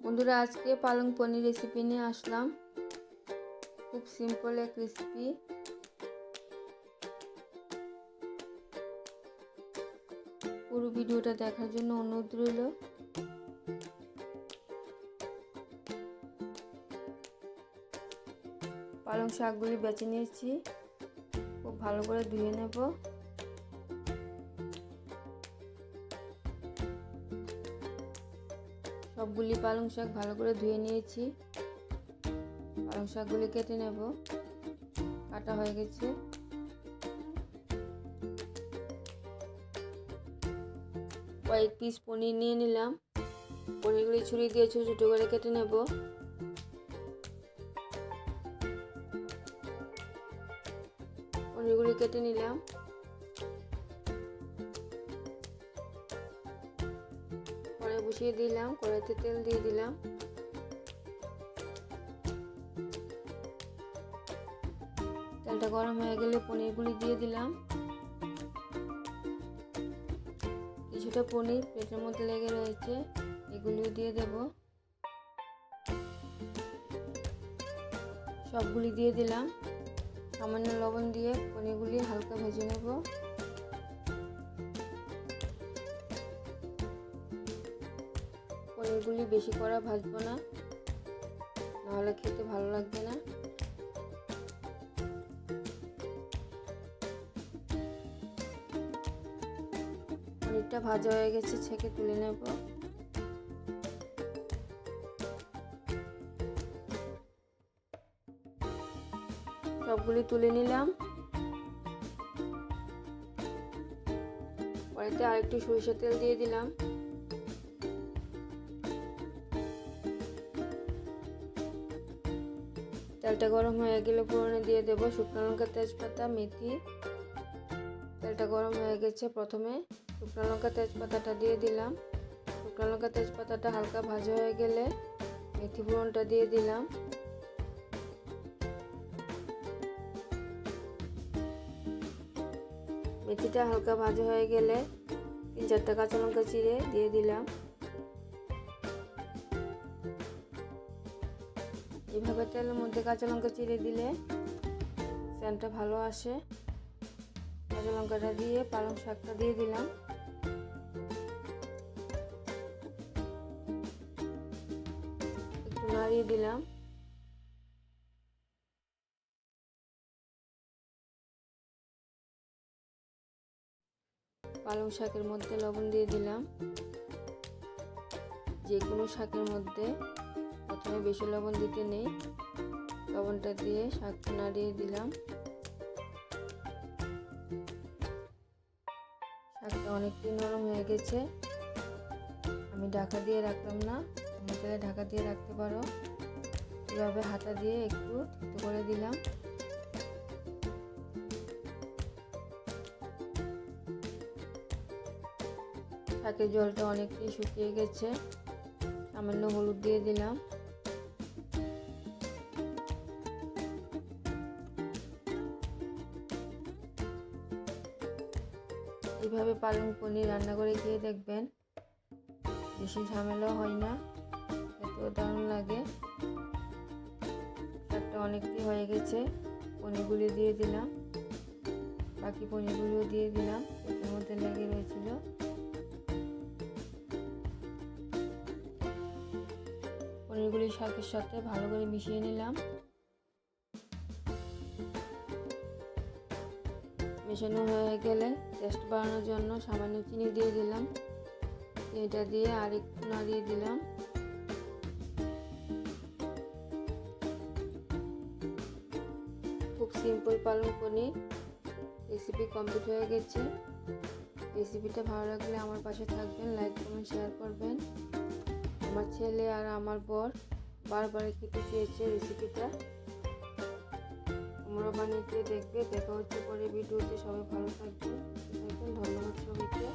বন্ধুরা, আজকে পালং পনির রেসিপি নিয়ে আসলাম। খুব সিম্পল এক রেসিপি। পুরো ভিডিওটা দেখার জন্য অনুরোধ রইল। পালং শাকগুলি বেছে নিয়েছি, খুব ভালো করে ধুয়ে নেব। সবগুলি পালং শাক ভালো করে ধুয়ে নিয়েছি। পালং শাকগুলি কেটে নেব। কাটা হয়ে গেছে। কয়েক পিস পনির নিয়ে নিলাম। পনিরগুলি ছুরি দিয়ে ছোট ছোট করে কেটে নেব। পনিরগুলি কেটে নিলাম। কড়াই বসিয়ে দিলাম। কড়াইতে তেল দিয়ে দিলাম। তেলটা গরম হয়ে গেলে পনিরগুলি দিয়ে দিলাম। কিছুটা পনির প্লেটের মধ্যে লেগে রয়েছে, এগুলিও দিয়ে দেব। সবগুলি দিয়ে দিলাম। সামান্য লবণ দিয়ে পনিরগুলি হালকা ভেজে নেব। পনিরগুলি বেশি কড়া ভাজবো না, নাহলে খেতে ভালো লাগবে না। পনিরটা ভাজা হয়ে গেছে, ছেঁকে তুলে নেব। সবগুলি তুলে নিলাম। কড়াইতে আরেকটু সরিষার তেল দিয়ে দিলাম। তেলটা গরম হয়ে গেলে ফোড়নে দিয়ে দেব শুকনো লঙ্কা, তেজপাতা, মেথি। তেলটা গরম হয়ে গেছে, প্রথমে শুকনো লঙ্কা তেজপাতাটা দিয়ে দিলাম। শুকনো লঙ্কা তেজপাতাটা হালকা ভাজা হয়ে গেলে মেথি ফোড়নটা দিয়ে দিলাম। মেথিটা হালকা ভাজা হয়ে গেলে 3-4টা কাঁচা লঙ্কা চিড়ে দিয়ে দিলাম। এভাবে তেলের মধ্যে কাঁচা লঙ্কা চিড়ে দিলে সেন্টটা ভালো আসে। কাঁচা লঙ্কাটা দিয়ে পালং শাকটা দিয়ে দিলাম। একটু নাড়িয়ে দিলাম। পালং শাকের মধ্যে লবণ দিয়ে দিলাম। যে কোনো শাকের মধ্যে প্রথমে বেশি লবণ দিতে নেই। লবণটা দিয়ে শাকটা নাড়িয়ে দিলাম। শাকটা অনেকটাই নরম হয়ে গেছে। আমি ঢাকা দিয়ে রাখলাম না, তোমরা চাইলে ঢাকা দিয়ে রাখতে পারো। এভাবে হাতা দিয়ে একটু থেতো করে দিলাম। শাকের জলটা অনেকটাই শুকিয়ে গেছে। সামান্য হলুদ দিয়ে দিলাম। এইভাবে পালং পনির রান্না করে খেয়ে দেখবেন, বেশি ঝামেলাও হয় না, এতেও দারুণ লাগে। শাকটা অনেকটাই হয়ে গেছে। পনিরগুলি দিয়ে দিলাম। বাকি পনিরগুলিও দিয়ে দিলাম, এর মধ্যে লেগে রয়েছিল। পনিরগুলি শাকের সাথে ভালো করে মিশিয়ে নিলাম। মেশানো হয়ে গেলে টেস্ট বাড়ানোর জন্য সামান্য চিনি দিয়ে দিলাম। চিনিটা দিয়ে আর একটু নাড়িয়ে দিলাম। খুব সিম্পল পালং পনির রেসিপি কমপ্লিট হয়ে গেছে। রেসিপিটা ভালো লাগলে আমার পাশে থাকবেন, লাইক কমেন্ট শেয়ার করবেন। আমার ছেলে আর আমার বর বারবার খেতে চেয়েছে রেসিপিটা। তোমরা বানিয়ে খেয়ে দেখবে। দেখা হচ্ছে পরে ভিডিওতে। সবাই ভালো থাকবেন। ধন্যবাদ সবাইকে।